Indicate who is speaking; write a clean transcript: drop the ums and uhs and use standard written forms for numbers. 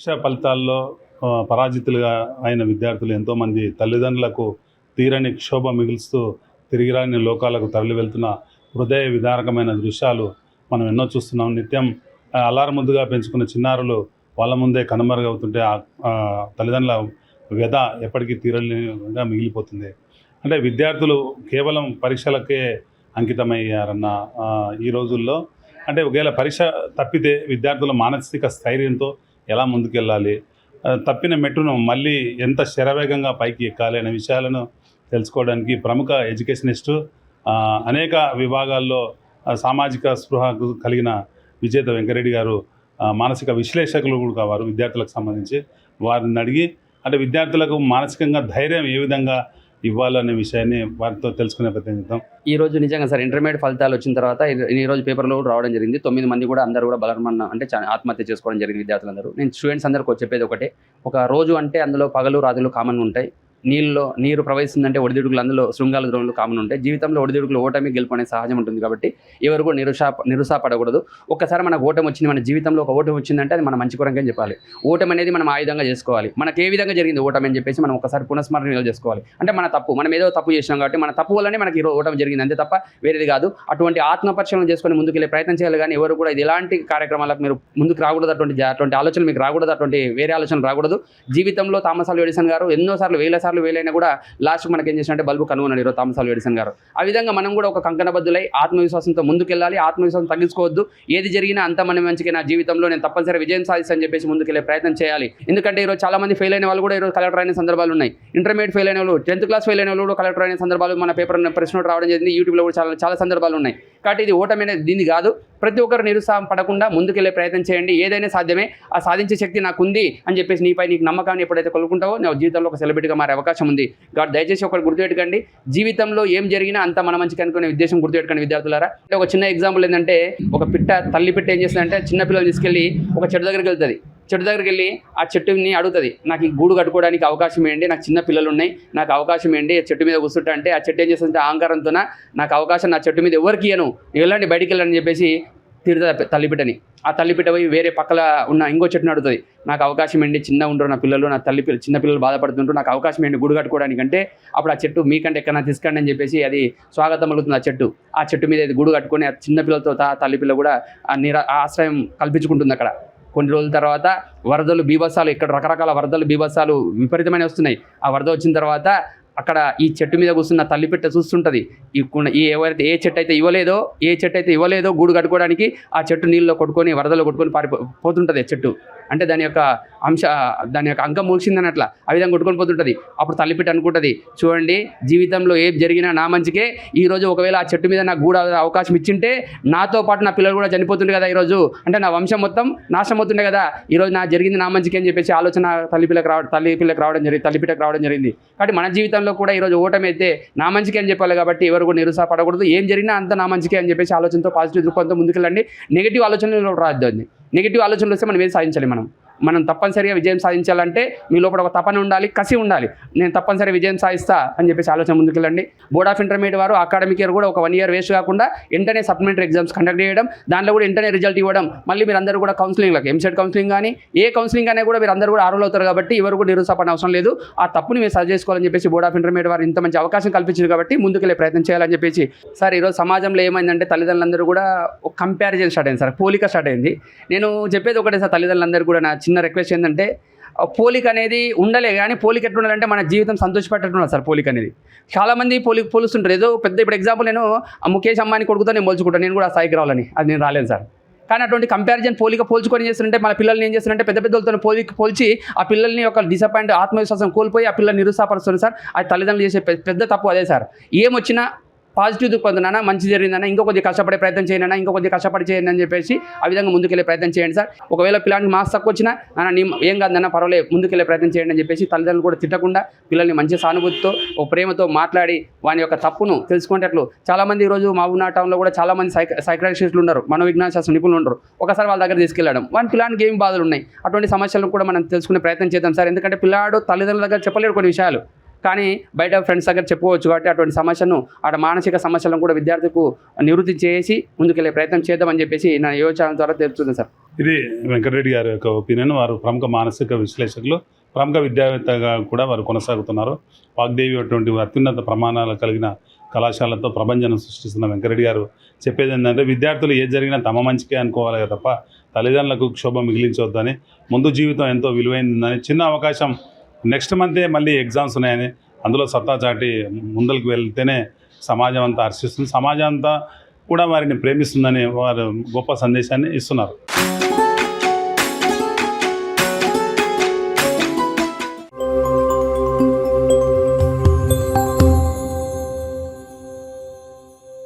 Speaker 1: పరీక్షా ఫలితాల్లో పరాజితులుగా అయిన విద్యార్థులు ఎంతోమంది తల్లిదండ్రులకు తీరని క్షోభ మిగులుస్తూ తిరిగిరాని లోకాలకు తరలి వెళ్తున్న హృదయ విదారకమైన దృశ్యాలు మనం ఎన్నో చూస్తున్నాం. నిత్యం అల్లారముద్దుగా పెంచుకున్న చిన్నారులు వాళ్ళ ముందే కనుమరుగవుతుంటే తల్లిదండ్రుల వ్యధ ఎప్పటికీ తీరనిగా మిగిలిపోతుంది. అంటే విద్యార్థులు కేవలం పరీక్షలకే అంకితమయ్యారన్న ఈ రోజుల్లో అంటే ఒకవేళ పరీక్ష తప్పితే విద్యార్థుల మానసిక స్థైర్యంతో ఎలా ముందుకెళ్ళాలి, తప్పిన మెట్టును మళ్ళీ ఎంత శరవేగంగా పైకి ఎక్కాలి అనే విషయాలను తెలుసుకోవడానికి ప్రముఖ ఎడ్యుకేషనిస్టు, అనేక విభాగాల్లో సామాజిక స్పృహ కలిగిన విజేత వెంకరెడ్డి గారు మానసిక విశ్లేషకులు కూడా కావారు. విద్యార్థులకు సంబంధించి వారిని అడిగి అంటే విద్యార్థులకు మానసికంగా ధైర్యం ఏ విధంగా ఇవ్వాలనే విషయాన్ని వారితో తెలుసుకునే ప్రయత్నం చేద్దాం.
Speaker 2: ఈ రోజు నిజంగా సార్ ఇంటర్మీడియట్ ఫలితాలు వచ్చిన తర్వాత ఈ రోజు పేపర్లో రావడం జరిగింది. 9 మంది కూడా అందరూ కూడా బలమన్న అంటే ఆత్మహత్య చేసుకోవడం జరిగింది విద్యార్థులందరూ. నేను స్టూడెంట్స్ అందరికీ చెప్పేది ఒకటే, ఒక రోజు అంటే అందులో పగలు రాత్రులు కామన్గా ఉంటాయి. నీరు ప్రవహిస్తుందంటే ఒడిదుడుకులు అందులో శృంగాల ద్రోణులు కామన్ ఉంటాయి. జీవితంలో ఒడిదుడుకులు ఓటమి గెలుపు అనే సహజం ఉంటుంది కాబట్టి ఎవరు కూడా నిరుసాపడకూడదు. ఒక్కసారి మనకు ఓటమి వచ్చింది, మన జీవితంలో ఒక ఓటమి వచ్చిందంటే అది మన మంచి కొరకని చెప్పాలి. ఓటమి అనేది మనం ఆయుధంగా చేసుకోవాలి. మనకు ఏ విధంగా జరిగింది ఓటమి అని చెప్పేసి మనం ఒకసారి పునఃస్మరణ చేసుకోవాలి. అంటే మన తప్పు, మనం ఏదో తప్పు చేసినాం కాబట్టి మన తప్పు వల్లనే మనకి ఓటమి జరిగింది అంతే తప్ప వేరేది కాదు. అటువంటి ఆత్మపరిశీలన చేసుకొని ముందుకెళ్ళే ప్రయత్నం చేయాలి. కానీ ఎవరు కూడా ఇది ఎలాంటి కార్యక్రమాలకు మీరు ముందుకు రాకూడదు. అటువంటి ఆలోచనలు మీకు రాకూడదు, అటువంటి వేరే ఆలోచనలు రాకూడదు. జీవితంలో థామస్ ఆల్వా ఎడిసన్ గారు ఎన్నోసార్లు వేలైనా కూడా లాస్ట్ మనకి ఏం చేసినట్టే బల్బు కనుగొన్నాడు ఈరోజు థామస్ ఆల్వా ఎడిసన్ గారు. ఆ విధంగా మనం కూడా ఒక కంకణబద్దులై ఆత్మవిశ్వాసంతో ముందుకెళ్ళాలి. ఆత్మవిశ్వాసం తగ్గించుకోవద్దు. ఏది జరిగినా అంత మన మంచిగా నా జీవితంలో నేను తప్పనిసరి విజయం సాధిస్తానని చెప్పేసి ముందుకెళ్ళే ప్రయత్నం చేయాలి. ఎందుకంటే ఈరోజు చాలా మంది ఫెయిల్ అయిన వాళ్ళు కూడా ఈరోజు కలెక్టర్ అయిన సందర్భాలు ఉన్నాయి. ఇంటర్మీడియట్ ఫెయిల్ అయిన వాళ్ళు, 10th క్లాస్ ఫెయిల్ అయిన వాళ్ళు కూడా కలెక్టర్ అయిన సందర్భాలు మన పేపర్ ప్రశ్న రావడం జరిగింది. యూట్యూబ్లో కూడా చాలా సందర్భాలు ఉన్నాయి. కాబట్టి ఇది ఓటమి అనేది దీన్ని కాదు. ప్రతి ఒక్కరు నిరుత్సాహం పడకుండా ముందుకెళ్ళే ప్రయత్నం చేయండి. ఏదైనా సాధ్యమే, ఆ సాధించే శక్తి నాకు ఉంది అని చెప్పేసి నీపై నీకు నమ్మకాన్ని ఎప్పుడైతే కొలుకుంటావో నువ్వు జీవితంలో ఒక సెలబ్రిటీగా మారే అవకాశం ఉంది. కాబట్టి దయచేసి ఒకటి గుర్తుపెట్టుకోండి, జీవితంలో ఏం జరిగినా అంతా మన మంచిగా అనుకునే ఉద్దేశం గుర్తుపెట్టుకోండి విద్యార్థులారా. అంటే ఒక చిన్న ఎగ్జాంపుల్ ఏంటంటే, ఒక తల్లి పిట్ట ఏం చేస్తుందంటే చిన్న పిల్లలు తీసుకెళ్ళి ఒక చెట్టు దగ్గరికి వెళ్తుంది. చెట్టు దగ్గరికి వెళ్ళి ఆ చెట్టుని అడుగుతుంది, నాకు ఈ గూడు కట్టుకోవడానికి అవకాశం ఏంటి, నాకు చిన్న పిల్లలు ఉన్నాయి, నాకు అవకాశం ఏంటి చెట్టు మీద కూర్చుంటా అంటే ఆ చెట్టు ఏం చేస్తుంటే అహంకారంతో నాకు అవకాశం నా చెట్టు మీద ఎవరికి ఇయ్యను, వెళ్ళండి బయటికి వెళ్ళని చెప్పేసి తిడుతుంది తల్లిపిట్టని. ఆ తల్లిపిట్ట పోయి వేరే పక్కల ఉన్న ఇంకో చెట్టుని అడుగుతుంది, నాకు అవకాశం ఏంటి, చిన్న ఉంటారు నా పిల్లలు, నా చిన్న పిల్లలు బాధపడుతుంటారు, నాకు అవకాశం ఏంటి గూడు కట్టుకోవడానికి అంటే అప్పుడు ఆ చెట్టు మీకంటే ఎక్కడన్నా తీసుకోండి అని చెప్పేసి అది స్వాగతం పలుకుతుంది. ఆ చెట్టు మీద ఇది గూడు కట్టుకొని ఆ చిన్న పిల్లలతో తల్లిపిల్ల కూడా ఆశ్రయం కల్పించుకుంటుంది అక్కడ. కొన్ని రోజుల తర్వాత వరదలు బీభత్సాలు, ఇక్కడ రకరకాల వరదలు బీభత్సాలు విపరీతమైన వస్తున్నాయి. ఆ వరద వచ్చిన తర్వాత అక్కడ ఈ చెట్టు మీద కూర్చున్న తల్లిపిట్ట చూస్తుంటుంది, ఎవరైతే ఏ చెట్టు అయితే ఇవ్వలేదో గూడు కట్టుకోవడానికి ఆ చెట్టు నీళ్ళలో కొట్టుకొని వరదలో కొట్టుకొని పోతుంటుంది చెట్టు. అంటే దాని యొక్క అంకం ముగిసిందని అట్లా ఆ విధంగా కొట్టుకొని పోతుంటుంది. అప్పుడు తల్లిపిట్ట అనుకుంటుంది, చూడండి జీవితంలో ఏం జరిగినా నా మంచికే. ఈరోజు ఒకవేళ ఆ చెట్టు మీద నాకు గూడు అవకాశం ఇచ్చింటే నాతో పాటు నా పిల్లలు కూడా చనిపోతుండే కదా ఈరోజు, అంటే నా వంశం మొత్తం నాశనం అవుతుండే కదా, ఈరోజు నా జరిగింది నా మంచికే అని చెప్పేసి ఆలోచన తల్లిపిట్టకు రావడం జరిగింది. కాబట్టి మన జీవితంలో కూడా ఈరోజు ఓటమి అయితే నా మంచికే అని చెప్పాలి. కాబట్టి ఎవరు కూడా నిరుత్సాహపడకూడదు. ఏం జరిగినా అంత నా మంచికే అని చెప్పేసి ఆలోచనతో పాజిటివ్ దృక్పథంతో ముందుకెళ్ళండి. నెగిటివ్ ఆలోచనలు రాద్దు. నెగిటివ్ ఆలోచనలు వస్తే మనం ఏం సాధించాలి? మనం తప్పనిసరిగా విజయం సాధించాలంటే మీ లోపల ఒక తపన ఉండాలి, కసి ఉండాలి. నేను తప్పనిసరిగా విజయం సాధిస్తా అని చెప్పేసి ఆలోచన ముందుకెళ్ళండి. బోర్డ్ ఆఫ్ ఇంటర్మీడియట్ వారు అకాడమిక్ ఇయర్ కూడా ఒక 1 year వేస్ట్ కాకుండా వెంటనే సప్లిమెంటరీ ఎగ్జామ్స్ కండక్ట్ చేయడం, దాంట్లో కూడా వెంటనే రిజల్ట్ ఇవ్వడం, మళ్ళీ మీరు అందరూ కూడా కౌన్సిలింగ్లకు ఎంసెట్ కౌన్సిలింగ్ కానీ ఏ కౌన్సిలింగ్ అయినా కూడా మీరు అందరూ కూడా అర్హులు అవుతారు. కాబట్టి ఎవరు కూడా నిరుత్సాహపడిన అవసరం లేదు. ఆ తప్పుని మీరు సరి చేసుకోవాలని చెప్పేసి బోర్డ్ ఆఫ్ ఇంటర్మీడియట్ వారు ఇంత మంచి అవకాశం కల్పించారు కాబట్టి ముందుకెళ్ళే ప్రయత్నం చేయాలని చెప్పేసి. సార్ ఈరోజు సమాజంలో ఏమైందంటే తల్లిదండ్రులందరూ కూడా ఒక కంపారిజన్ స్టార్ట్ అయింది సార్, పోలిక స్టార్ట్ అయింది. నేను చెప్పేది ఒకటే సార్, తల్లిదండ్రులందరూ కూడా నా చిన్న రిక్వెస్ట్ ఏంటంటే పోలిక అనేది ఉండలే, కానీ పోలిక ఎట్లుండాలంటే మన జీవితం సంతోషపెట్టేట్టున్నారు సార్. పోలిక అనేది చాలామంది పోలుస్తుంటారు. ఏదో పెద్ద ఇప్పుడు ఎగ్జాంపుల్ నేను ముఖేష్ అంబానీ కొడుకుతో నేను పోల్చుకుంటాను, నేను కూడా ఆ స్థాయికి రావాలని, అది నేను రాలేను సార్. కానీ అటువంటి కంపారిజన్ పోల్చుకొని చేస్తుంటే మన పిల్లల్ని ఏం చేస్తున్నారంటే పెద్ద పెద్దలతో పోల్చి ఆ పిల్లల్ని ఒక డిసప్పాయింట్ ఆత్మవిశ్వాసం కోల్పోయి ఆ పిల్లల్ని నిరుత్సాహపరుస్తారు సార్. అది తల్లిదండ్రులు చేసే పెద్ద తప్పు అదే సార్. ఏమొచ్చినా పాజిటివ్ దృక్పథం, మంచి జరిగిందన్నా ఇంకో కొద్దిగా కష్టపడే ప్రయత్నం చేయండి, ఇంకో కొద్దిగా కష్టపడి చేయండి అని చెప్పేసి ఆ విధంగా ముందుకెళ్ళే ప్రయత్నం చేయండి సార్. ఒకవేళ పిల్లలకి మార్క్స్ తక్కువ వచ్చినా ఏం కాదన్నా పర్వాలేదు ముందుకెళ్ళే ప్రయత్నం చేయండి అని చెప్పేసి తల్లిదండ్రులు కూడా తిట్టకుండా పిల్లల్ని మంచి సానుభూతితో ఒక ప్రేమతో మాట్లాడి వాని యొక్క తప్పును తెలుసుకునేటట్లు. చాలామంది ఈరోజు మహబూబ్నగర్ టౌన్లో కూడా చాలామంది సైకాట్రిస్టులు ఉన్నారు, మనోవిజ్ఞాన శాస్త్ర నిపుణులు ఉన్నారు. ఒకసారి వాళ్ళ దగ్గర తీసుకెళ్ళడం, వాని పిల్లానికి ఏమి బాధలు ఉన్నాయి, అటువంటి సమస్యలను కూడా మనం తెలుసుకునే ప్రయత్నం చేద్దాం సార్. ఎందుకంటే పిల్లాడు తల్లిదండ్రుల దగ్గర చెప్పలేడు కొన్ని విషయాలు, కానీ బయట ఫ్రెండ్స్ దగ్గర చెప్పుకోవచ్చు కాబట్టి అటువంటి సమస్యను మానసిక సమస్యలను కూడా విద్యార్థులకు నివృత్తి చేసి ముందుకెళ్ళే ప్రయత్నం చేద్దామని చెప్పేసి నా యోచన ద్వారా తెలుస్తుంది సార్.
Speaker 1: ఇది వెంకటరెడ్డి గారి యొక్క ఒపీనియన్. వారు ప్రముఖ మానసిక విశ్లేషకులు, ప్రముఖ విద్యావేత్తగా కూడా వారు కొనసాగుతున్నారు. వాగ్దేవి అటువంటి అత్యున్నత ప్రమాణాలు కలిగిన కళాశాలతో ప్రభంజనం సృష్టిస్తున్న వెంకటరెడ్డి గారు చెప్పేది ఏంటంటే, విద్యార్థులు ఏది జరిగినా తమ మంచికే అనుకోవాలి తప్ప తల్లిదండ్రులకు క్షోభ మిగిలించవద్దని, ముందు జీవితం ఎంతో విలువైందని, చిన్న అవకాశం నెక్స్ట్ మంతే మళ్ళీ ఎగ్జామ్స్ ఉన్నాయని అందులో సత్తా చాటి ముందరికి వెళ్తేనే సమాజం అంతా హర్షిస్తుంది, సమాజం అంతా కూడా వారిని ప్రేమిస్తుందని వారు గొప్ప సందేశాన్ని ఇస్తున్నారు.